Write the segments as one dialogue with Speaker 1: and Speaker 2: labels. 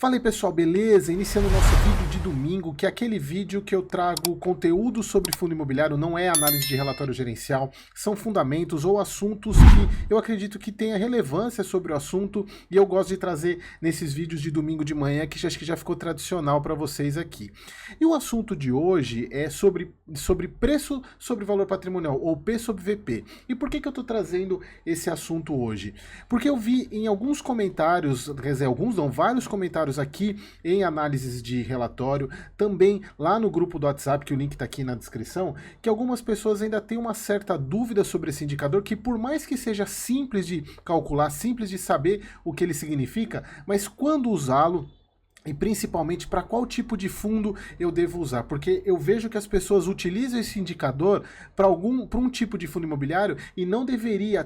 Speaker 1: Fala aí pessoal, beleza? Iniciando o nosso vídeo de domingo, que é aquele vídeo que eu trago conteúdo sobre fundo imobiliário, não é análise de relatório gerencial, são fundamentos ou assuntos que eu acredito que tenha relevância sobre o assunto e eu gosto de trazer nesses vídeos de domingo de manhã, que acho que já ficou tradicional para vocês aqui. E o assunto de hoje é sobre preço sobre valor patrimonial, ou P sobre VP. E por que eu estou trazendo esse assunto hoje? Porque eu vi em alguns comentários, quer dizer, alguns não, vários comentários aqui em análises de relatório, também lá no grupo do WhatsApp, que o link está aqui na descrição, que algumas pessoas ainda têm uma certa dúvida sobre esse indicador, que por mais que seja simples de calcular, simples de saber o que ele significa, mas quando usá-lo, e principalmente para qual tipo de fundo eu devo usar, porque eu vejo que as pessoas utilizam esse indicador para um tipo de fundo imobiliário e não deveria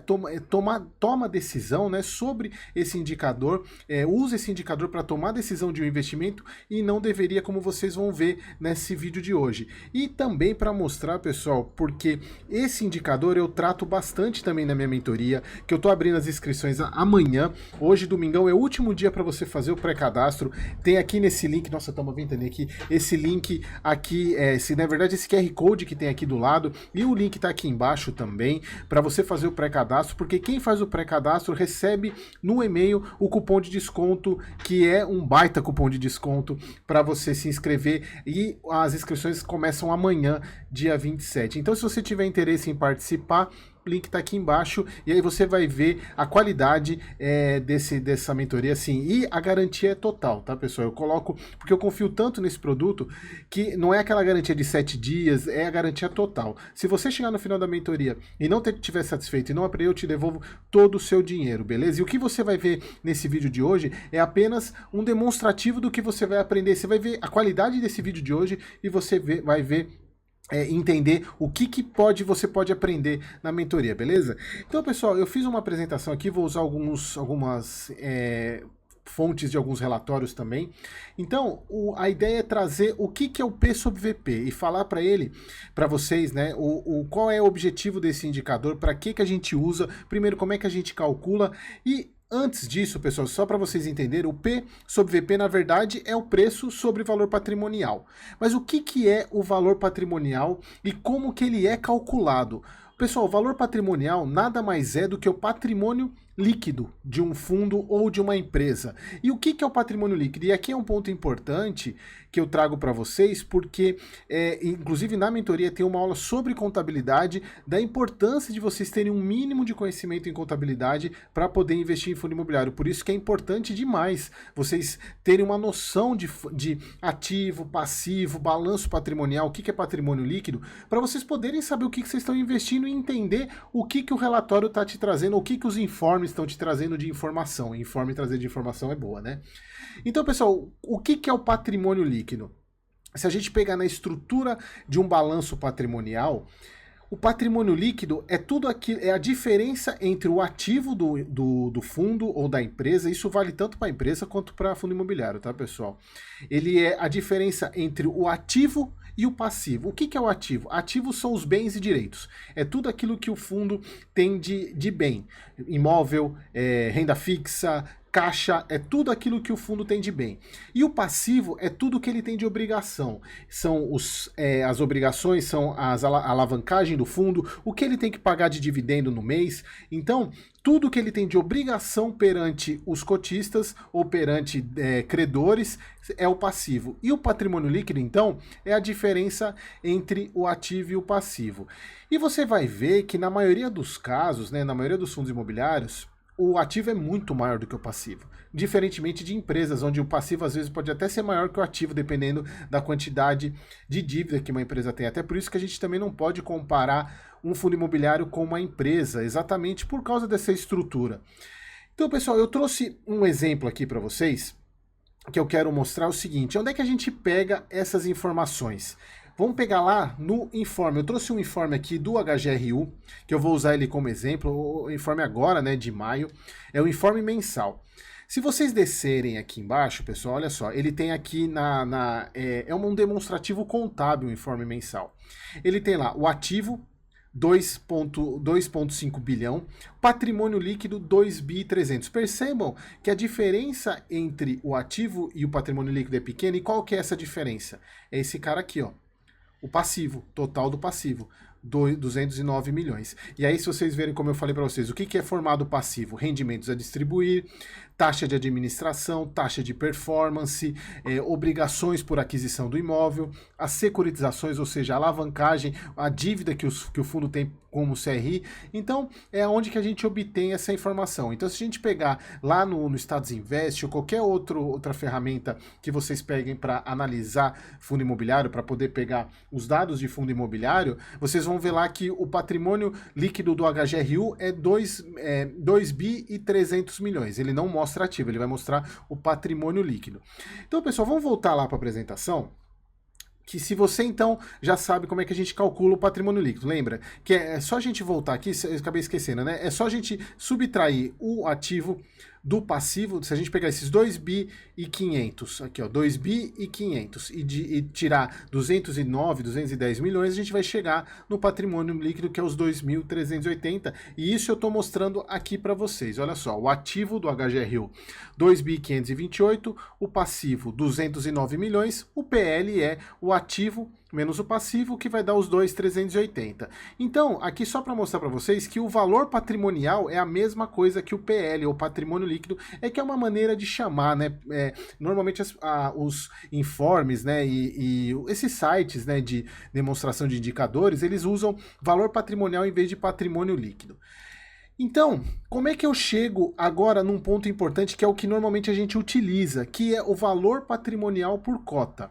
Speaker 1: toma decisão, né, sobre esse indicador, usa esse indicador para tomar decisão de um investimento e não deveria, como vocês vão ver nesse vídeo de hoje. E também para mostrar, pessoal, porque esse indicador eu trato bastante também na minha mentoria, que eu estou abrindo as inscrições amanhã. Hoje, domingão, é o último dia para você fazer o pré-cadastro. Tem aqui nesse link, nossa, estamos ventando aqui, esse link aqui, na verdade esse QR Code que tem aqui do lado, e o link está aqui embaixo também, para você fazer o pré-cadastro, porque quem faz o pré-cadastro recebe no e-mail o cupom de desconto, que é um baita cupom de desconto para você se inscrever, e as inscrições começam amanhã, dia 27. Então se você tiver interesse em participar, o link está aqui embaixo e aí você vai ver a qualidade dessa mentoria, assim, e a garantia é total, tá, pessoal? Eu coloco, porque eu confio tanto nesse produto, que não é aquela garantia de 7 dias, é a garantia total. Se você chegar no final da mentoria e não estiver satisfeito e não aprender, eu te devolvo todo o seu dinheiro, beleza? E o que você vai ver nesse vídeo de hoje é apenas um demonstrativo do que você vai aprender. Você vai ver a qualidade desse vídeo de hoje e você vai ver entender o que você pode aprender na mentoria, beleza? Então, pessoal, eu fiz uma apresentação aqui, vou usar algumas fontes de alguns relatórios também. Então, a ideia é trazer o que é o P sobre VP e falar para vocês, né, qual é o objetivo desse indicador, para que a gente usa, primeiro como é que a gente calcula e antes disso, pessoal, só para vocês entenderem, o P sobre VP, na verdade, é o preço sobre valor patrimonial. Mas o que é o valor patrimonial e como que ele é calculado? Pessoal, o valor patrimonial nada mais é do que o patrimônio líquido de um fundo ou de uma empresa. E o que é o patrimônio líquido? E aqui é um ponto importante que eu trago para vocês, porque inclusive na mentoria tem uma aula sobre contabilidade, da importância de vocês terem um mínimo de conhecimento em contabilidade para poder investir em fundo imobiliário. Por isso que é importante demais vocês terem uma noção de ativo, passivo, balanço patrimonial, o que é patrimônio líquido, para vocês poderem saber o que vocês estão investindo e entender o que o relatório está te trazendo, o que os informes estão te trazendo de informação. Informe trazer de informação é boa, né? Então, pessoal, o que é o patrimônio líquido? Se a gente pegar na estrutura de um balanço patrimonial, o patrimônio líquido é tudo aquilo, é a diferença entre o ativo do fundo ou da empresa. Isso vale tanto para a empresa quanto para fundo imobiliário, tá, pessoal? Ele é a diferença entre o ativo e o passivo. O que é o ativo? Ativos são os bens e direitos. É tudo aquilo que o fundo tem de bem. Imóvel, renda fixa, caixa, é tudo aquilo que o fundo tem de bem. E o passivo é tudo que ele tem de obrigação. São as obrigações, são a alavancagem do fundo, o que ele tem que pagar de dividendo no mês. Então, tudo que ele tem de obrigação perante os cotistas ou perante credores é o passivo. E o patrimônio líquido, então, é a diferença entre o ativo e o passivo. E você vai ver que na maioria dos casos, né, na maioria dos fundos imobiliários, o ativo é muito maior do que o passivo. Diferentemente de empresas, onde o passivo às vezes pode até ser maior que o ativo, dependendo da quantidade de dívida que uma empresa tem. Até por isso que a gente também não pode comparar um fundo imobiliário com uma empresa, exatamente por causa dessa estrutura. Então, pessoal, eu trouxe um exemplo aqui para vocês, que eu quero mostrar o seguinte: onde é que a gente pega essas informações? Vamos pegar lá no informe. Eu trouxe um informe aqui do HGRU, que eu vou usar ele como exemplo, o informe agora, né, de maio, é o informe mensal. Se vocês descerem aqui embaixo, pessoal, olha só, ele tem aqui um demonstrativo contábil, o informe mensal. Ele tem lá o ativo 2,5 bilhão, patrimônio líquido 2 bi 300. Percebam que a diferença entre o ativo e o patrimônio líquido é pequena, e qual que é essa diferença? É esse cara aqui, ó, o passivo, total do passivo. 209 milhões. E aí, se vocês verem, como eu falei para vocês, o que é formado passivo? Rendimentos a distribuir, taxa de administração, taxa de performance, obrigações por aquisição do imóvel, as securitizações, ou seja, a alavancagem, a dívida que o fundo tem como CRI. Então, é onde que a gente obtém essa informação. Então, se a gente pegar lá no Status Invest ou qualquer outra ferramenta que vocês peguem para analisar fundo imobiliário, para poder pegar os dados de fundo imobiliário, vocês vão ver lá que o patrimônio líquido do HGRU é 2 bi e 300 milhões. Ele não mostra ativo, ele vai mostrar o patrimônio líquido. Então, pessoal, vamos voltar lá para a apresentação. Que se você, então, já sabe como é que a gente calcula o patrimônio líquido, lembra? Que é só a gente voltar aqui, eu acabei esquecendo, né? É só a gente subtrair o ativo do passivo, se a gente pegar esses 2 bi e 500, aqui ó, 2 bi e 500, e tirar 209, 210 milhões, a gente vai chegar no patrimônio líquido, que é os 2.380, e isso eu estou mostrando aqui para vocês. Olha só, o ativo do HGRU, 2 bi 528, o passivo, 209 milhões, o PL é o ativo menos o passivo, que vai dar os 2.380. Então, aqui só para mostrar para vocês que o valor patrimonial é a mesma coisa que o PL, ou patrimônio líquido, é que é uma maneira de chamar, né? Normalmente os informes, né, e esses sites, né, de demonstração de indicadores, eles usam valor patrimonial em vez de patrimônio líquido. Então, como é que eu chego agora num ponto importante, que é o que normalmente a gente utiliza, que é o valor patrimonial por cota?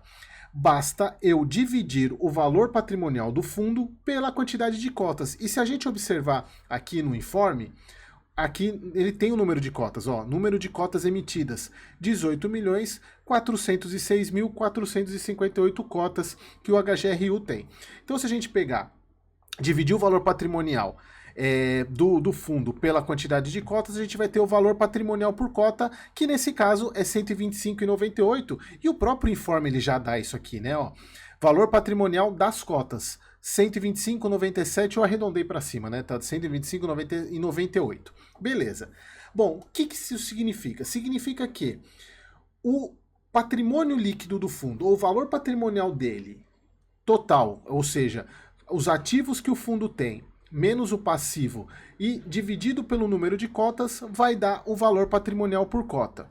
Speaker 1: Basta eu dividir o valor patrimonial do fundo pela quantidade de cotas. E se a gente observar aqui no informe, aqui ele tem o número de cotas, ó, número de cotas emitidas, 18.406.458 cotas que o HGRU tem. Então, se a gente dividir o valor patrimonial do fundo pela quantidade de cotas, a gente vai ter o valor patrimonial por cota, que nesse caso é 125,98, e o próprio informe ele já dá isso aqui, né? Ó, valor patrimonial das cotas, 125,97, eu arredondei para cima, né? Tá 125,98. Beleza. Bom, o que isso significa? Significa que o patrimônio líquido do fundo, ou o valor patrimonial dele, total, ou seja, os ativos que o fundo tem, menos o passivo, e dividido pelo número de cotas, vai dar o valor patrimonial por cota.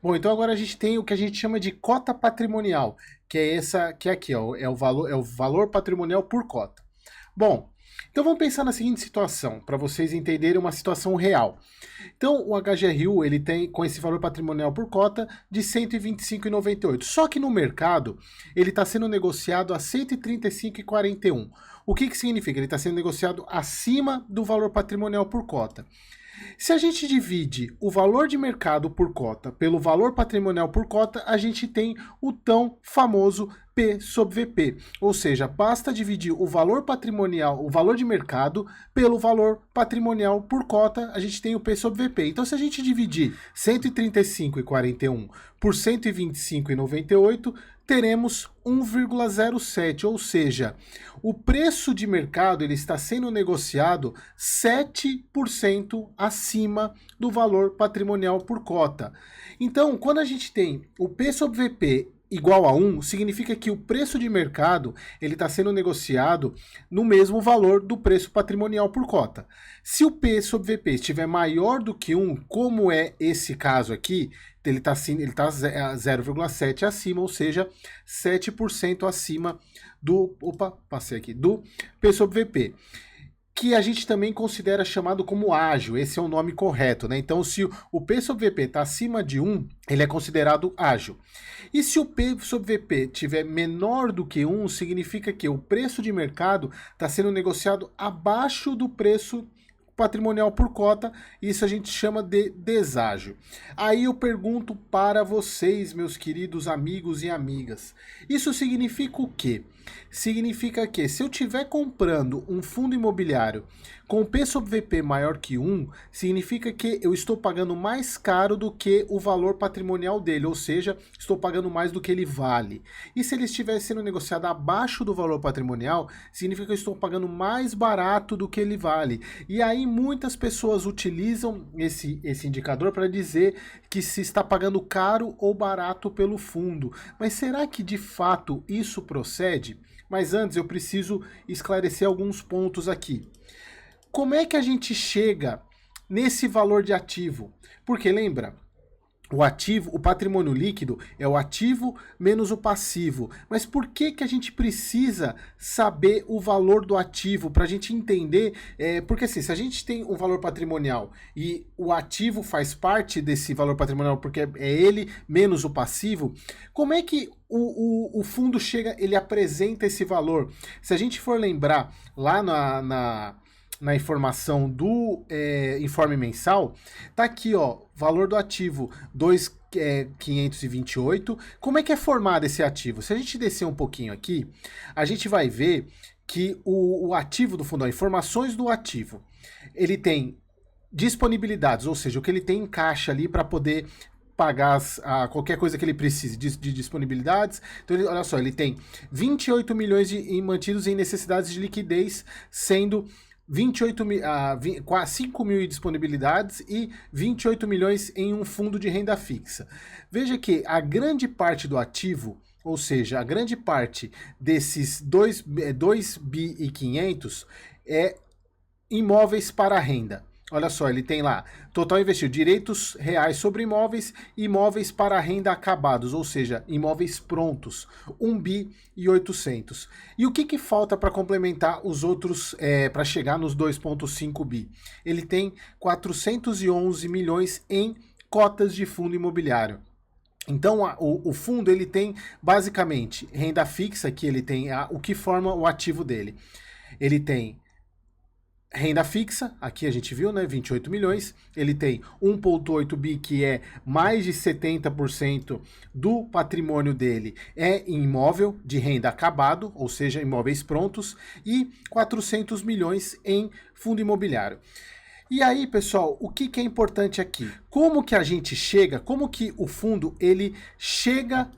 Speaker 1: Bom, então agora a gente tem o que a gente chama de cota patrimonial, que é essa que é aqui, ó, é o valor patrimonial por cota. Bom, então vamos pensar na seguinte situação, para vocês entenderem uma situação real. Então o HGRU ele tem com esse valor patrimonial por cota de 125,98. Só que no mercado ele está sendo negociado a 135,41. O que significa? Ele está sendo negociado acima do valor patrimonial por cota. Se a gente divide o valor de mercado por cota pelo valor patrimonial por cota, a gente tem o tão famoso P sobre VP. Ou seja, basta dividir o valor patrimonial, o valor de mercado, pelo valor patrimonial por cota, a gente tem o P sobre VP. Então, se a gente dividir 135,41 por 125,98, teremos 1,07, ou seja, o preço de mercado ele está sendo negociado 7% acima do valor patrimonial por cota. Então, quando a gente tem o P sobre VP igual a 1, significa que o preço de mercado ele está sendo negociado no mesmo valor do preço patrimonial por cota. Se o P sobre VP estiver maior do que 1, como é esse caso aqui, ele está 0,7 acima, ou seja, 7% acima do P sobre VP. Que a gente também considera chamado como ágil, esse é o nome correto, né? Então, se o P sobre VP está acima de 1, ele é considerado ágil. E se o P sobre VP tiver menor do que 1, significa que o preço de mercado está sendo negociado abaixo do preço patrimonial por cota, isso a gente chama de deságio. Aí eu pergunto para vocês, meus queridos amigos e amigas, isso significa o quê? Significa que se eu estiver comprando um fundo imobiliário Com o P sobre VP maior que 1, significa que eu estou pagando mais caro do que o valor patrimonial dele, ou seja, estou pagando mais do que ele vale. E se ele estiver sendo negociado abaixo do valor patrimonial, significa que eu estou pagando mais barato do que ele vale. E aí muitas pessoas utilizam esse indicador para dizer que se está pagando caro ou barato pelo fundo. Mas será que de fato isso procede? Mas antes eu preciso esclarecer alguns pontos aqui. Como é que a gente chega nesse valor de ativo? Porque lembra, o ativo, o patrimônio líquido é o ativo menos o passivo. Mas por que que a gente precisa saber o valor do ativo para a gente entender? Porque assim, se a gente tem um valor patrimonial e o ativo faz parte desse valor patrimonial porque é ele menos o passivo, como é que o fundo chega, ele apresenta esse valor? Se a gente for lembrar lá na informação do informe mensal, tá aqui, ó, valor do ativo 2.528. Como é que é formado esse ativo? Se a gente descer um pouquinho aqui, a gente vai ver que o ativo do fundo, ó, informações do ativo, ele tem disponibilidades, ou seja, o que ele tem em caixa ali para poder pagar qualquer coisa que ele precise de disponibilidades. Então, olha só, ele tem 28 milhões mantidos em necessidades de liquidez, sendo 5 mil em disponibilidades e 28 milhões em um fundo de renda fixa. Veja que a grande parte do ativo, ou seja, a grande parte desses 2,5 bi é imóveis para renda. Olha só, ele tem lá, total investido, direitos reais sobre imóveis, imóveis para renda acabados, ou seja, imóveis prontos, 1.8 bi. E o que falta para complementar os outros, para chegar nos 2,5 bi? Ele tem 411 milhões em cotas de fundo imobiliário. Então, o fundo, ele tem basicamente renda fixa, que ele tem o que forma o ativo dele. Ele tem renda fixa, aqui a gente viu, né, 28 milhões, ele tem 1,8 bi, que é mais de 70% do patrimônio dele é em imóvel de renda acabado, ou seja, imóveis prontos, e 400 milhões em fundo imobiliário. E aí, pessoal, o que é importante aqui? Como que a gente chega, como que o fundo, ele chega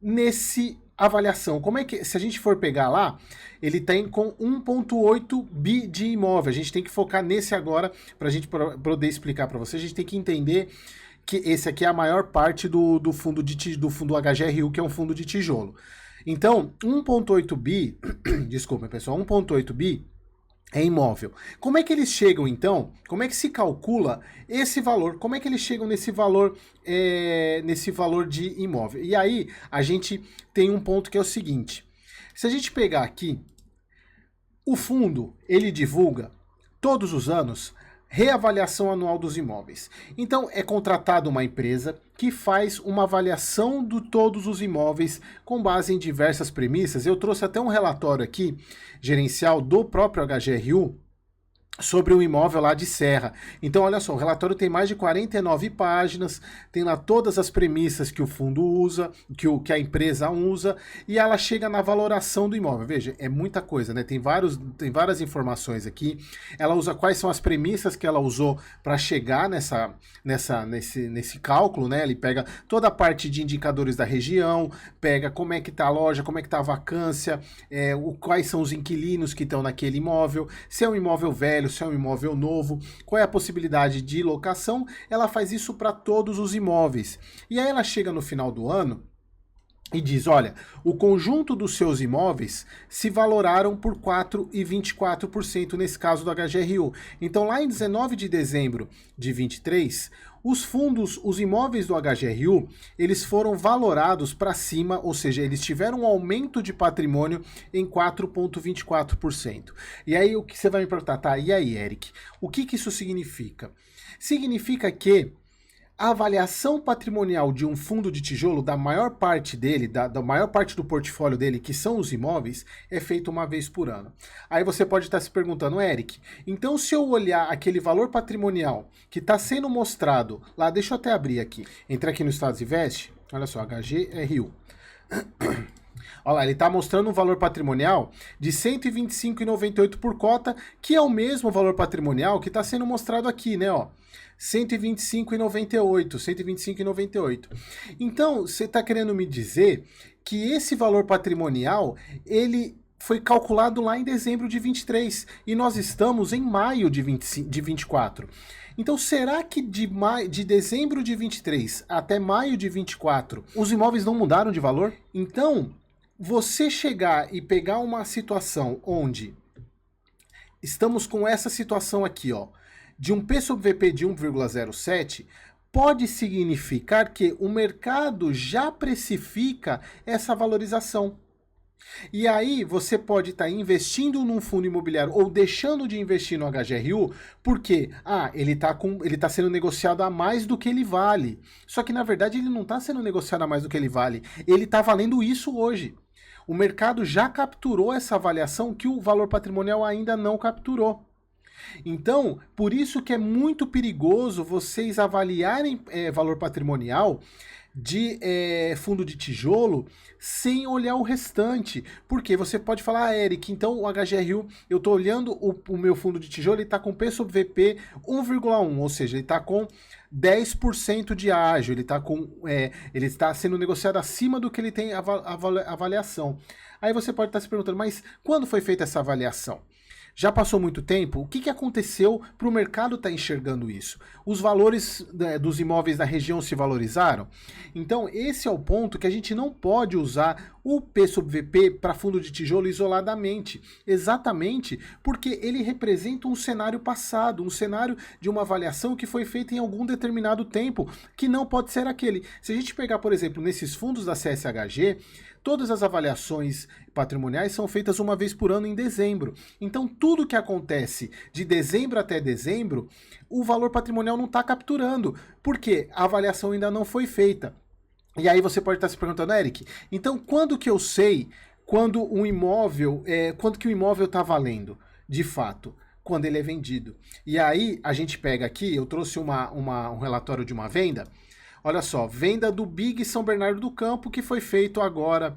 Speaker 1: nesse avaliação? Como é que, se a gente for pegar lá, ele tem com 1,8 bi de imóvel. A gente tem que focar nesse agora para a gente poder explicar para você. A gente tem que entender que esse aqui é a maior parte do fundo HGRU, que é um fundo de tijolo. Então, 1,8 bi, desculpa, pessoal, 1,8 bi é imóvel. Como é que eles chegam, então? Como é que se calcula esse valor? Como é que eles chegam nesse valor de imóvel? E aí, a gente tem um ponto que é o seguinte. Se a gente pegar aqui, o fundo, ele divulga todos os anos reavaliação anual dos imóveis. Então, é contratada uma empresa que faz uma avaliação de todos os imóveis com base em diversas premissas. Eu trouxe até um relatório aqui, gerencial do próprio HGRU, sobre um imóvel lá de Serra. Então, olha só, o relatório tem mais de 49 páginas, tem lá todas as premissas que o fundo usa, que a empresa usa, e ela chega na valoração do imóvel. Veja, é muita coisa, né? Tem várias informações aqui. Ela usa quais são as premissas que ela usou para chegar nesse cálculo, né? Ele pega toda a parte de indicadores da região, pega como é que está a loja, como é que está a vacância, quais são os inquilinos que estão naquele imóvel, se é um imóvel velho, se é um imóvel novo, qual é a possibilidade de locação. Ela faz isso para todos os imóveis. E aí ela chega no final do ano e diz, olha, o conjunto dos seus imóveis se valoraram por 4,24% nesse caso do HGRU. Então lá em 19 de dezembro de 23, os imóveis do HGRU, eles foram valorados para cima, ou seja, eles tiveram um aumento de patrimônio em 4,24%. E aí o que você vai me perguntar, tá, e aí, Eric, o que isso significa? Significa que a avaliação patrimonial de um fundo de tijolo, da maior parte dele, da maior parte do portfólio dele, que são os imóveis, é feita uma vez por ano. Aí você pode estar se perguntando, Eric, então se eu olhar aquele valor patrimonial que está sendo mostrado lá, deixa eu até abrir aqui, entra aqui no Status Invest, olha só, HGRU. Olha lá, ele está mostrando um valor patrimonial de R$ 125,98 por cota, que é o mesmo valor patrimonial que está sendo mostrado aqui, né? Ó, 125,98, 125,98. Então, você está querendo me dizer que esse valor patrimonial, ele foi calculado lá em dezembro de 23 e nós estamos em maio de 24. Então, será que de dezembro de 23 até maio de 24, os imóveis não mudaram de valor? Então, você chegar e pegar uma situação onde estamos com essa situação aqui, ó, de um P sobre VP de 1,07, pode significar que o mercado já precifica essa valorização. E aí você pode estar investindo num fundo imobiliário ou deixando de investir no HGRU, porque ele está sendo negociado a mais do que ele vale. Só que na verdade ele não está sendo negociado a mais do que ele vale. Ele está valendo isso hoje. O mercado já capturou essa avaliação que o valor patrimonial ainda não capturou. Então, por isso que é muito perigoso vocês avaliarem valor patrimonial de fundo de tijolo sem olhar o restante. Porque você pode falar, Eric, então o HGRU, eu estou olhando o meu fundo de tijolo, ele está com P sobre VP 1,1, ou seja, ele está com 10% de ágio, ele está sendo negociado acima do que ele tem avaliação. Aí você pode estar se perguntando, mas quando foi feita essa avaliação? Já passou muito tempo? O que aconteceu para o mercado estar enxergando isso? Os valores dos imóveis da região se valorizaram? Então, esse é o ponto que a gente não pode usar o P sobre VP para fundo de tijolo isoladamente. Exatamente porque ele representa um cenário passado, um cenário de uma avaliação que foi feita em algum determinado tempo, que não pode ser aquele. Se a gente pegar, por exemplo, nesses fundos da CSHG, todas as avaliações patrimoniais são feitas uma vez por ano em dezembro. Então, tudo que acontece de dezembro até dezembro, o valor patrimonial não está capturando, porque a avaliação ainda não foi feita. E aí você pode estar se perguntando, Eric, então quando que eu sei quando quanto que o imóvel está valendo, de fato? Quando ele é vendido. E aí a gente pega aqui, eu trouxe um relatório de uma venda. Olha só, venda do Big São Bernardo do Campo, que foi feito agora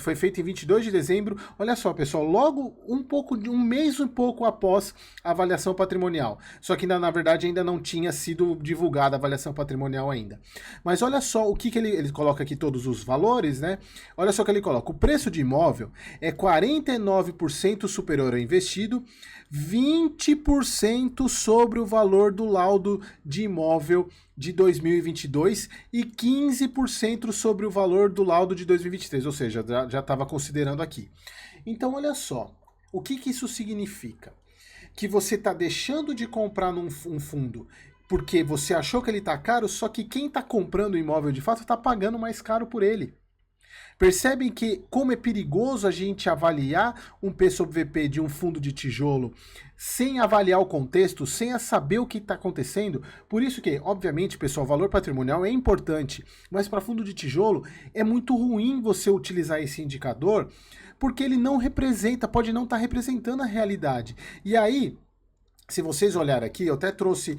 Speaker 1: foi feito em 22 de dezembro. Olha só, pessoal, logo um mês após a avaliação patrimonial. Só que na verdade ainda não tinha sido divulgada a avaliação patrimonial ainda. Mas olha só o que ele coloca aqui, todos os valores, né? Olha só o que ele coloca. O preço de imóvel é 49% superior ao investido, 20% sobre o valor do laudo de imóvel de 2022 e 15% sobre o valor do laudo de 2023, ou seja, já estava considerando aqui. Então, olha só, o que isso significa? Que você está deixando de comprar um fundo porque você achou que ele está caro, só que quem está comprando o imóvel de fato está pagando mais caro por ele. Percebem que como é perigoso a gente avaliar um P sobre VP de um fundo de tijolo sem avaliar o contexto, sem saber o que está acontecendo? Por isso que, obviamente, pessoal, o valor patrimonial é importante, mas para fundo de tijolo é muito ruim você utilizar esse indicador, porque ele não representa, pode não estar representando a realidade. E aí, se vocês olharem aqui, eu até trouxe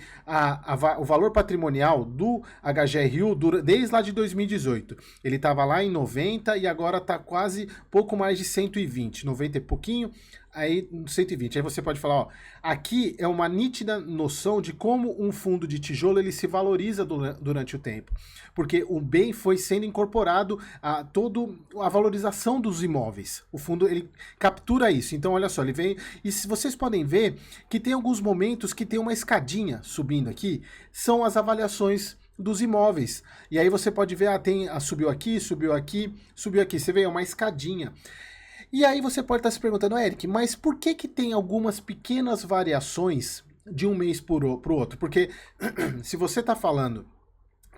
Speaker 1: o valor patrimonial do HGRU desde lá de 2018. Ele estava lá em 90 e agora está quase pouco mais de 120, 90 e pouquinho, aí 120. Aí você pode falar, ó, aqui é uma nítida noção de como um fundo de tijolo ele se valoriza durante o tempo. Porque o bem foi sendo incorporado a toda a valorização dos imóveis. O fundo ele captura isso. Então, olha só, ele vem. E se vocês podem ver que tem alguns momentos que tem uma escadinha subindo aqui, são as avaliações dos imóveis. E aí você pode ver, subiu aqui, subiu aqui, subiu aqui. Você vê, é uma escadinha. E aí você pode estar se perguntando, Eric, mas por que tem algumas pequenas variações de um mês para o outro? Porque se você está falando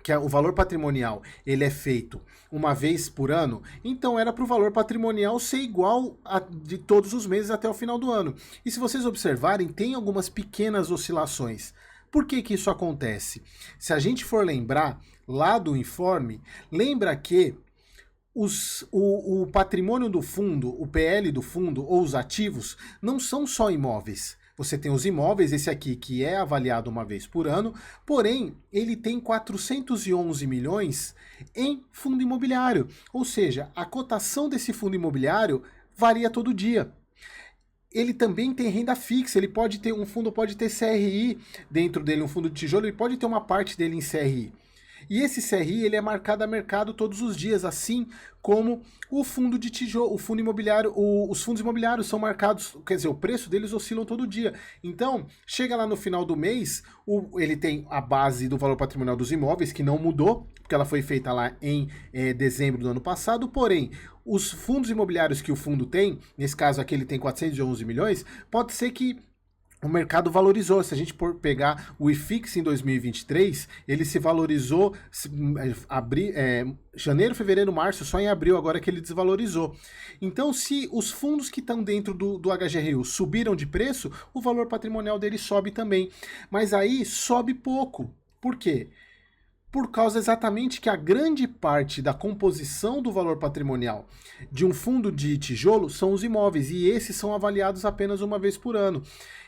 Speaker 1: que o valor patrimonial ele é feito uma vez por ano, então era para o valor patrimonial ser igual de todos os meses até o final do ano. E se vocês observarem, tem algumas pequenas oscilações. Por que isso acontece? Se a gente for lembrar lá do informe, lembra que o patrimônio do fundo, o PL do fundo ou os ativos, não são só imóveis. Você tem os imóveis, esse aqui que é avaliado uma vez por ano, porém ele tem 411 milhões em fundo imobiliário. Ou seja, a cotação desse fundo imobiliário varia todo dia. Ele também tem renda fixa, ele pode ter, um fundo pode ter CRI dentro dele, um fundo de tijolo, ele pode ter uma parte dele em CRI. E esse CRI ele é marcado a mercado todos os dias, assim como o fundo de tijolo, o fundo imobiliário, os fundos imobiliários são marcados, quer dizer, o preço deles oscilam todo dia. Então, chega lá no final do mês, ele tem a base do valor patrimonial dos imóveis, que não mudou, porque ela foi feita lá em dezembro do ano passado, porém, os fundos imobiliários que o fundo tem, nesse caso aqui ele tem 411 milhões, pode ser que o mercado valorizou. Se a gente pegar o IFIX em 2023, ele se valorizou janeiro, fevereiro, março, só em abril agora que ele desvalorizou. Então, se os fundos que estão dentro do HGRU subiram de preço, o valor patrimonial dele sobe também. Mas aí sobe pouco. Por quê? Por causa exatamente que a grande parte da composição do valor patrimonial de um fundo de tijolo são os imóveis, e esses são avaliados apenas uma vez por ano.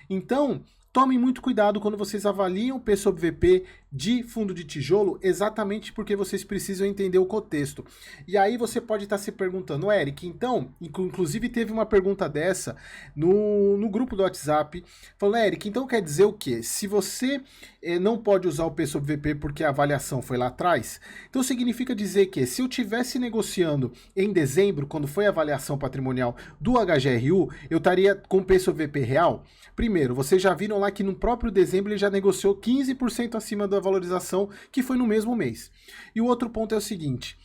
Speaker 1: Então, tomem muito cuidado quando vocês avaliam o P sobre VP de fundo de tijolo, exatamente porque vocês precisam entender o contexto. E aí você pode estar se perguntando, Eric, então, inclusive teve uma pergunta dessa no grupo do WhatsApp, falando, Eric, então quer dizer o quê? Se você não pode usar o P sobre VP porque a avaliação foi lá atrás, então significa dizer que se eu estivesse negociando em dezembro, quando foi a avaliação patrimonial do HGRU, eu estaria com o P sobre VP real? Primeiro, vocês já viram lá que no próprio dezembro ele já negociou 15% acima da valorização, que foi no mesmo mês. E o outro ponto é o seguinte,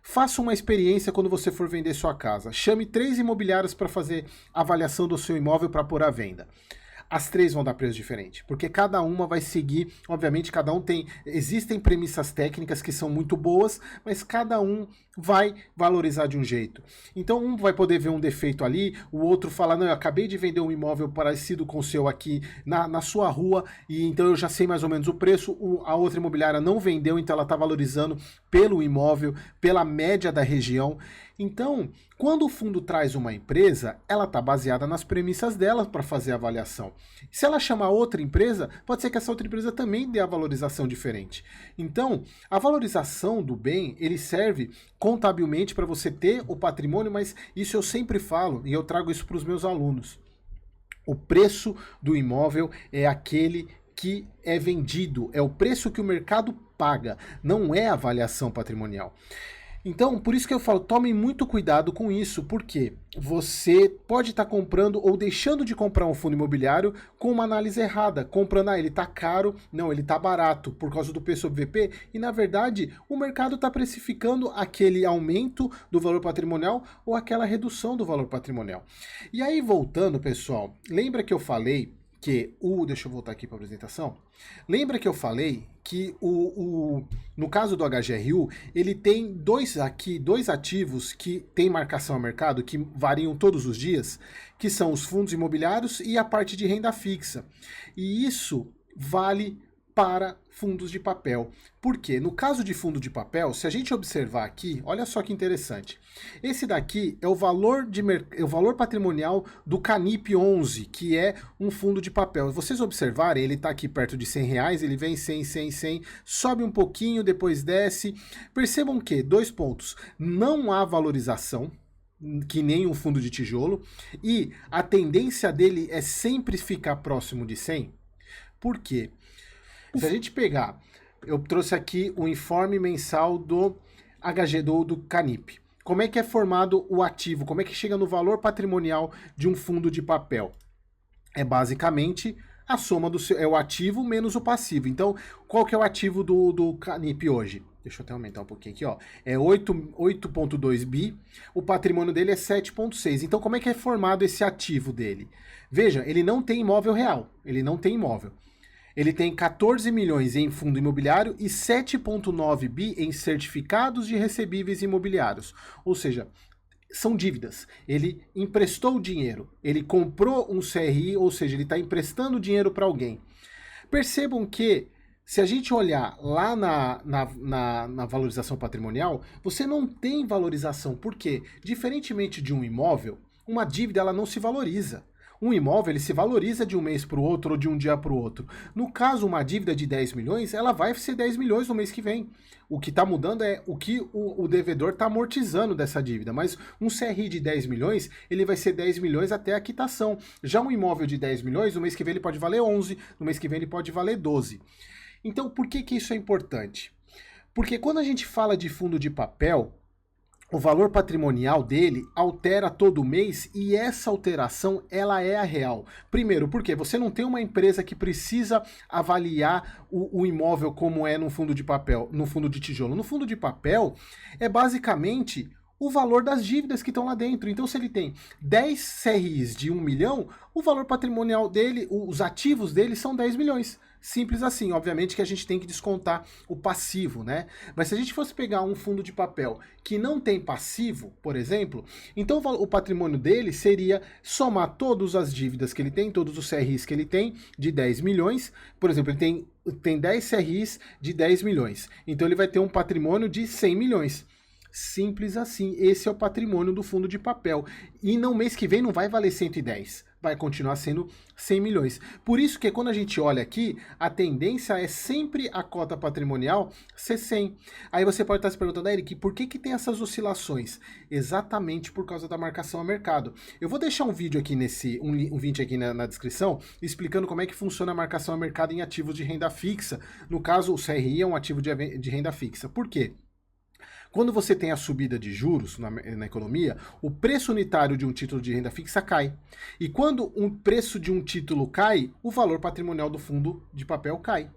Speaker 1: faça uma experiência quando você for vender sua casa. Chame 3 imobiliários para fazer a avaliação do seu imóvel para pôr à venda. As 3 vão dar preço diferente, porque cada uma vai seguir, obviamente cada um existem premissas técnicas que são muito boas, mas cada um vai valorizar de um jeito. Então um vai poder ver um defeito ali, o outro fala, não, eu acabei de vender um imóvel parecido com o seu aqui na sua rua, e então eu já sei mais ou menos o preço, a outra imobiliária não vendeu, então ela está valorizando pelo imóvel, pela média da região. Então, quando o fundo traz uma empresa, ela está baseada nas premissas dela para fazer a avaliação. Se ela chamar outra empresa, pode ser que essa outra empresa também dê a valorização diferente. Então, a valorização do bem, ele serve contabilmente para você ter o patrimônio, mas isso eu sempre falo e eu trago isso para os meus alunos. O preço do imóvel é aquele que é vendido, é o preço que o mercado paga, não é a avaliação patrimonial. Então, por isso que eu falo, tomem muito cuidado com isso, porque você pode estar comprando ou deixando de comprar um fundo imobiliário com uma análise errada, comprando, ele está caro, não, ele está barato por causa do P sobre VP, e na verdade o mercado está precificando aquele aumento do valor patrimonial ou aquela redução do valor patrimonial. E aí, voltando, pessoal, lembra que eu falei que deixa eu voltar aqui para a apresentação. Lembra que eu falei que no caso do HGRU, ele tem dois ativos que tem marcação a mercado, que variam todos os dias, que são os fundos imobiliários e a parte de renda fixa. E isso vale para fundos de papel. Por quê? No caso de fundo de papel, se a gente observar aqui, olha só que interessante. Esse daqui é o valor patrimonial do Canip 11, que é um fundo de papel. Vocês observarem, ele está aqui perto de R$100, ele vem 100, 100, 100, sobe um pouquinho, depois desce. Percebam que, 2 pontos, não há valorização, que nem um fundo de tijolo, e a tendência dele é sempre ficar próximo de 100. Por quê? Se a gente pegar, eu trouxe aqui o informe mensal do do Canip. Como é que é formado o ativo? Como é que chega no valor patrimonial de um fundo de papel? É basicamente a soma é o ativo menos o passivo. Então, qual que é o ativo do Canip hoje? Deixa eu até aumentar um pouquinho aqui, ó. É 8,2 bi, o patrimônio dele é 7,6. Então, como é que é formado esse ativo dele? Veja, ele não tem imóvel real, ele não tem imóvel. Ele tem 14 milhões em fundo imobiliário e 7,9 bi em certificados de recebíveis imobiliários. Ou seja, são dívidas. Ele emprestou dinheiro, ele comprou um CRI, ou seja, ele está emprestando dinheiro para alguém. Percebam que, se a gente olhar lá na valorização patrimonial, você não tem valorização. Por quê? Diferentemente de um imóvel, uma dívida ela não se valoriza. Um imóvel ele se valoriza de um mês para o outro ou de um dia para o outro. No caso, uma dívida de 10 milhões, ela vai ser 10 milhões no mês que vem. O que está mudando é o que o devedor está amortizando dessa dívida. Mas um CRI de 10 milhões, ele vai ser 10 milhões até a quitação. Já um imóvel de 10 milhões, no mês que vem ele pode valer 11, no mês que vem ele pode valer 12. Então, por que isso é importante? Porque quando a gente fala de fundo de papel, o valor patrimonial dele altera todo mês e essa alteração ela é a real. Primeiro, porque você não tem uma empresa que precisa avaliar o imóvel como é no fundo de papel, no fundo de tijolo. No fundo de papel é basicamente o valor das dívidas que estão lá dentro. Então, se ele tem 10 CRIs de 1 milhão, o valor patrimonial dele, os ativos dele são 10 milhões. Simples assim. Obviamente que a gente tem que descontar o passivo, né? Mas se a gente fosse pegar um fundo de papel que não tem passivo, por exemplo, então o patrimônio dele seria somar todas as dívidas que ele tem, todos os CRIs que ele tem, de 10 milhões. Por exemplo, ele tem 10 CRIs de 10 milhões. Então ele vai ter um patrimônio de 100 milhões. Simples assim, esse é o patrimônio do fundo de papel. E no mês que vem não vai valer 110, vai continuar sendo 100 milhões. Por isso que quando a gente olha aqui, a tendência é sempre a cota patrimonial ser 100. Aí você pode estar se perguntando, Eric, por que tem essas oscilações? Exatamente por causa da marcação a mercado. Eu vou deixar um vídeo aqui um vídeo aqui na descrição, explicando como é que funciona a marcação a mercado em ativos de renda fixa. No caso, o CRI é um ativo de renda fixa. Por quê? Quando você tem a subida de juros na economia, o preço unitário de um título de renda fixa cai. E quando o preço de um título cai, o valor patrimonial do fundo de papel cai.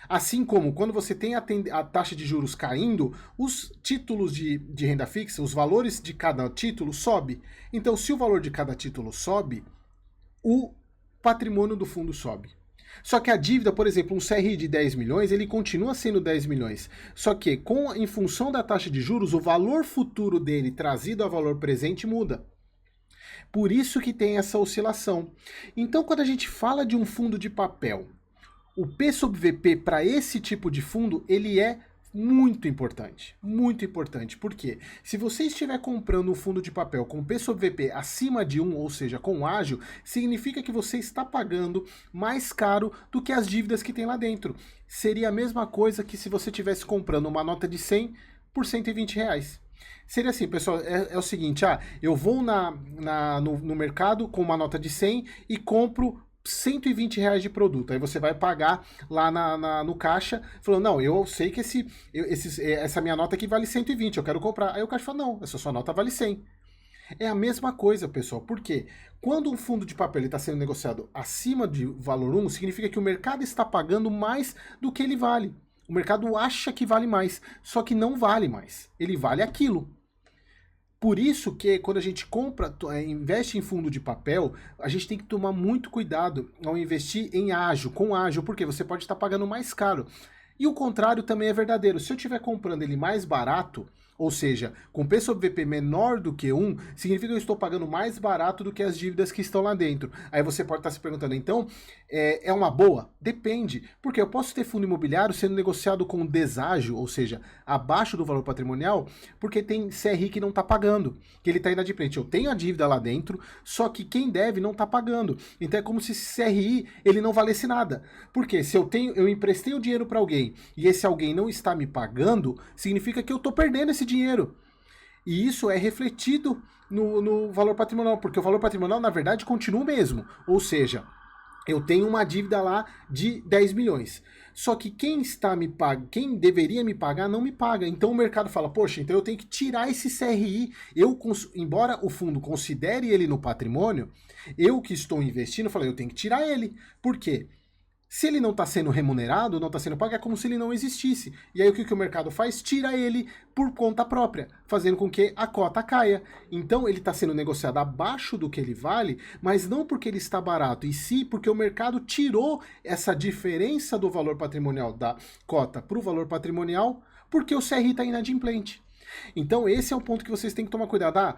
Speaker 1: Assim como quando você tem a taxa de juros caindo, os títulos de renda fixa, os valores de cada título sobe. Então, se o valor de cada título sobe, o patrimônio do fundo sobe. Só que a dívida, por exemplo, um CRI de 10 milhões, ele continua sendo 10 milhões. Só que, em função da taxa de juros, o valor futuro dele trazido a valor presente muda. Por isso que tem essa oscilação. Então, quando a gente fala de um fundo de papel, o P sobre VP para esse tipo de fundo, ele é muito importante. Muito importante. Por quê? Se você estiver comprando um fundo de papel com P sobre VP acima de 1, ou seja, com ágio, significa que você está pagando mais caro do que as dívidas que tem lá dentro. Seria a mesma coisa que se você estivesse comprando uma nota de 100 por 120 reais. Seria assim, pessoal, é o seguinte, eu vou no mercado com uma nota de 100 e compro 120 reais de produto. Aí você vai pagar lá no caixa, falando, não, eu sei que essa minha nota aqui vale 120, eu quero comprar. Aí o caixa fala, não, essa sua nota vale 100. É a mesma coisa, pessoal. Por quê? Quando um fundo de papel está sendo negociado acima de valor 1, significa que o mercado está pagando mais do que ele vale. O mercado acha que vale mais, só que não vale mais. Ele vale aquilo. Por isso que quando a gente investe em fundo de papel, a gente tem que tomar muito cuidado ao investir em ágio, com ágio, porque você pode estar pagando mais caro. E o contrário também é verdadeiro. Se eu estiver comprando ele mais barato, ou seja, com P sobre VP menor do que 1, significa que eu estou pagando mais barato do que as dívidas que estão lá dentro. Aí você pode estar se perguntando, então, é uma boa? Depende, porque eu posso ter fundo imobiliário sendo negociado com deságio, ou seja, abaixo do valor patrimonial, porque tem CRI que não está pagando, que ele está inadimplente. Eu tenho a dívida lá dentro, só que quem deve não está pagando. Então é como se esse CRI ele não valesse nada. Porque se eu emprestei o dinheiro para alguém e esse alguém não está me pagando, significa que eu estou perdendo esse dinheiro. E isso é refletido no valor patrimonial, porque o valor patrimonial, na verdade, continua o mesmo. Ou seja, eu tenho uma dívida lá de 10 milhões. Só que quem deveria me pagar, não me paga. Então o mercado fala, poxa, então eu tenho que tirar esse CRI. Embora o fundo considere ele no patrimônio, eu que estou investindo, falei, eu tenho que tirar ele. Por quê? Se ele não está sendo remunerado, não está sendo pago, é como se ele não existisse. E aí o que o mercado faz? Tira ele por conta própria, fazendo com que a cota caia. Então ele está sendo negociado abaixo do que ele vale, mas não porque ele está barato, e sim porque o mercado tirou essa diferença do valor patrimonial da cota para o valor patrimonial, porque o CRI está inadimplente. Então esse é o ponto que vocês têm que tomar cuidado.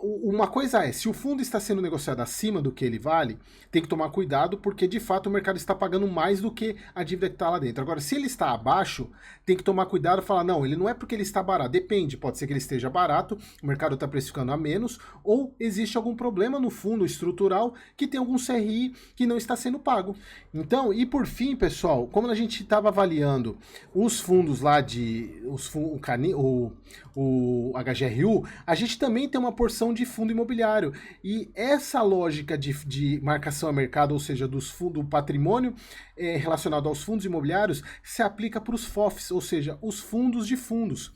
Speaker 1: Uma coisa é, se o fundo está sendo negociado acima do que ele vale, tem que tomar cuidado, porque de fato o mercado está pagando mais do que a dívida que está lá dentro. Agora, se ele está abaixo, tem que tomar cuidado e falar, não, ele não é porque ele está barato, depende, pode ser que ele esteja barato, o mercado está precificando a menos, ou existe algum problema no fundo estrutural que tem algum CRI que não está sendo pago. Então, e por fim, pessoal, como a gente estava avaliando os fundos lá o HGRU, a gente também tem uma porção de fundo imobiliário. E essa lógica de marcação a mercado, ou seja, do patrimônio relacionado aos fundos imobiliários, se aplica para os FOFs, ou seja, os fundos de fundos.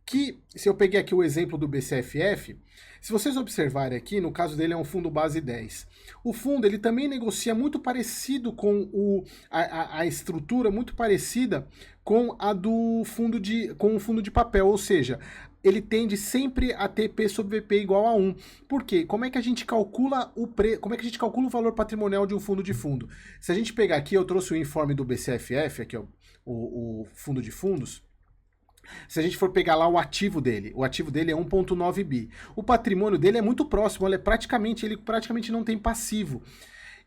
Speaker 1: Que, se eu peguei aqui o exemplo do BCFF, se vocês observarem aqui, no caso dele é um fundo base 10. O fundo, ele também negocia muito parecido com a estrutura, muito parecida com a do fundo com o fundo de papel, ou seja, ele tende sempre a ter P sobre VP igual a 1. Por quê? Como é que a gente calcula como é que a gente calcula o valor patrimonial de um fundo de fundo? Se a gente pegar aqui, eu trouxe o informe do BCFF, aqui ó, o fundo de fundos. Se a gente for pegar lá o ativo dele é 1,9 bi. O patrimônio dele é muito próximo, ele praticamente não tem passivo.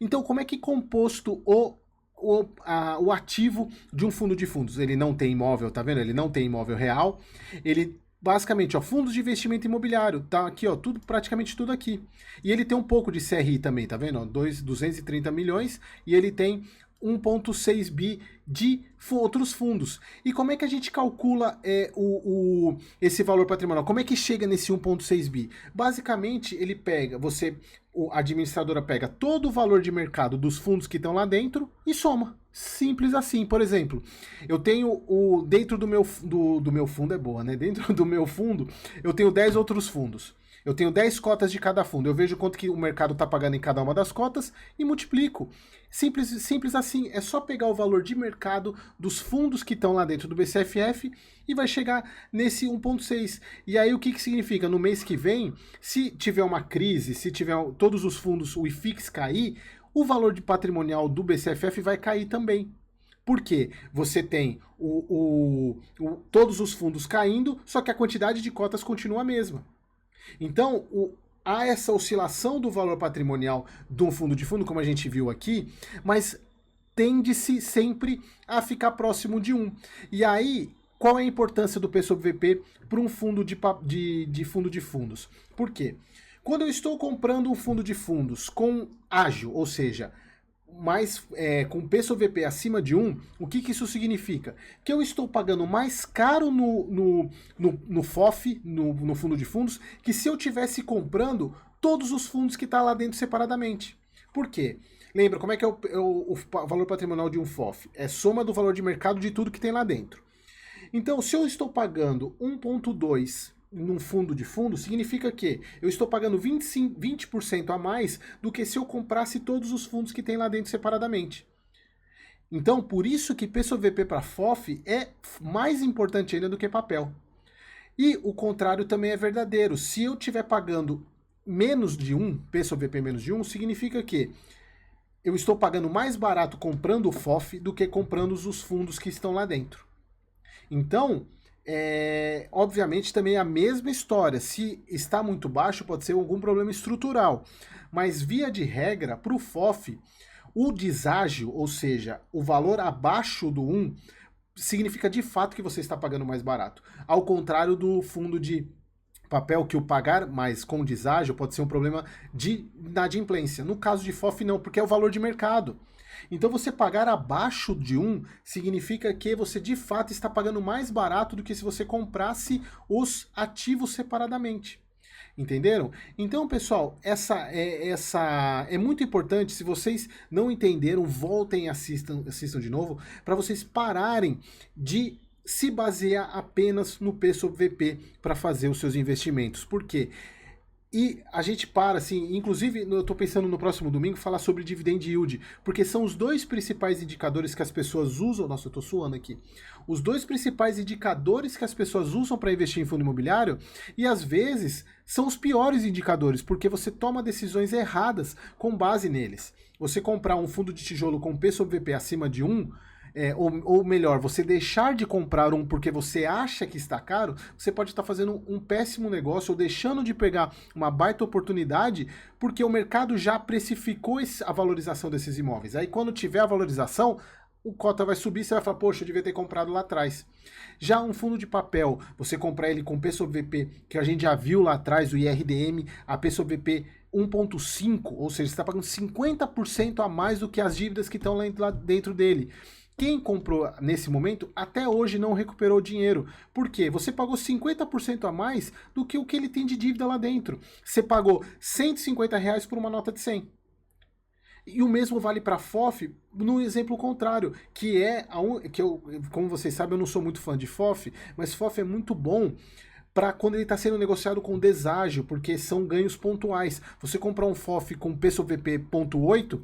Speaker 1: Então, como é que é composto o ativo de um fundo de fundos? Ele não tem imóvel, tá vendo? Ele não tem imóvel real. Ele basicamente, ó, fundos de investimento imobiliário, tá aqui, ó, praticamente tudo aqui. E ele tem um pouco de CRI também, tá vendo? Ó, 230 milhões e ele tem 1,6 bi de outros fundos. E como é que a gente calcula esse valor patrimonial? Como é que chega nesse 1,6 bi? Basicamente, ele pega, a administradora pega todo o valor de mercado dos fundos que estão lá dentro e soma. Simples assim. Por exemplo, eu tenho dentro do meu fundo, é boa, né? Dentro do meu fundo, eu tenho 10 outros fundos. Eu tenho 10 cotas de cada fundo. Eu vejo quanto que o mercado está pagando em cada uma das cotas e multiplico. Simples assim. É só pegar o valor de mercado dos fundos que estão lá dentro do BCFF e vai chegar nesse 1,6. E aí o que significa? No mês que vem, se tiver uma crise, se tiver todos os fundos, o IFIX cair, o valor de patrimonial do BCFF vai cair também. Por quê? Você tem todos os fundos caindo, só que a quantidade de cotas continua a mesma. Então, há essa oscilação do valor patrimonial de um fundo de fundo, como a gente viu aqui, mas tende-se sempre a ficar próximo de 1. E aí, qual é a importância do P sobre VP para um fundo de fundo de fundos? Por quê? Quando eu estou comprando um fundo de fundos com ágio, ou seja, com P sobre VP acima de 1, o que isso significa? Que eu estou pagando mais caro no FOF, no fundo de fundos, que se eu tivesse comprando todos os fundos que estão lá dentro separadamente. Por quê? Lembra, como é que é o valor patrimonial de um FOF? É soma do valor de mercado de tudo que tem lá dentro. Então, se eu estou pagando 1,2 num fundo de fundo, significa que eu estou pagando 20% a mais do que se eu comprasse todos os fundos que tem lá dentro separadamente. Então, por isso que P sobre VP para FOF é mais importante ainda do que papel. E o contrário também é verdadeiro. Se eu estiver pagando menos de 1, P sobre VP menos de 1, significa que eu estou pagando mais barato comprando o FOF do que comprando os fundos que estão lá dentro. Então, obviamente também é a mesma história. Se está muito baixo, pode ser algum problema estrutural. Mas, via de regra, para o FOF, o deságio, ou seja, o valor abaixo do 1, significa de fato que você está pagando mais barato. Ao contrário do fundo de papel, que o pagar mais com deságio pode ser um problema de inadimplência. No caso de FOF, não, porque é o valor de mercado. Então, você pagar abaixo de 1 significa que você de fato está pagando mais barato do que se você comprasse os ativos separadamente. Entenderam? Então, pessoal, essa é muito importante. Se vocês não entenderam, voltem e assistam de novo, para vocês pararem de se basear apenas no P sobre VP para fazer os seus investimentos. Por quê? E a gente para, assim, inclusive eu estou pensando no próximo domingo falar sobre dividend yield, porque são os dois principais indicadores que as pessoas usam. Nossa, eu estou suando aqui. Os dois principais indicadores que as pessoas usam para investir em fundo imobiliário, e às vezes são os piores indicadores, porque você toma decisões erradas com base neles. Você comprar um fundo de tijolo com P sobre VP acima de 1, ou melhor, você deixar de comprar um porque você acha que está caro, você pode estar fazendo um péssimo negócio ou deixando de pegar uma baita oportunidade porque o mercado já precificou a valorização desses imóveis. Aí quando tiver a valorização, o cota vai subir, você vai falar, poxa, eu devia ter comprado lá atrás. Já um fundo de papel, você comprar ele com P sobre VP, que a gente já viu lá atrás, o IRDM, a P sobre VP 1,5, ou seja, você está pagando 50% a mais do que as dívidas que estão lá dentro dele. Quem comprou nesse momento até hoje não recuperou dinheiro. Por quê? Você pagou 50% a mais do que o que ele tem de dívida lá dentro. Você pagou R$ 150 por uma nota de 100. E o mesmo vale para FOF no exemplo contrário, que como vocês sabem, eu não sou muito fã de FOF, mas FOF é muito bom para quando ele está sendo negociado com deságio, porque são ganhos pontuais. Você comprar um FOF com P sobre VP 0,8,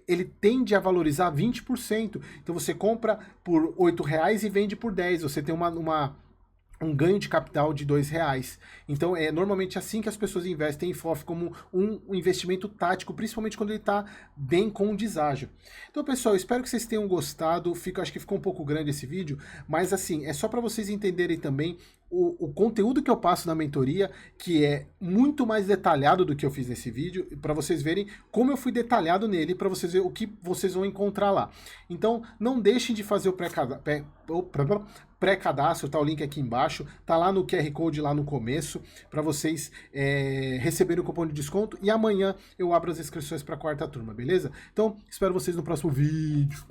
Speaker 1: ele tende a valorizar 20%. Então você compra por R$ 8 e vende por 10. Você tem um ganho de capital de R$ 2. Então é normalmente assim que as pessoas investem em FOF, como um investimento tático, principalmente quando ele está bem com o deságio. Então, pessoal, espero que vocês tenham gostado. Acho que ficou um pouco grande esse vídeo, mas assim, é só para vocês entenderem também o conteúdo que eu passo na mentoria, que é muito mais detalhado do que eu fiz nesse vídeo, para vocês verem como eu fui detalhado nele, para vocês verem o que vocês vão encontrar lá. Então, não deixem de fazer o pré-cadastro, tá o link aqui embaixo, tá lá no QR Code lá no começo, para vocês receberem o cupom de desconto, e amanhã eu abro as inscrições para a quarta turma, beleza? Então, espero vocês no próximo vídeo.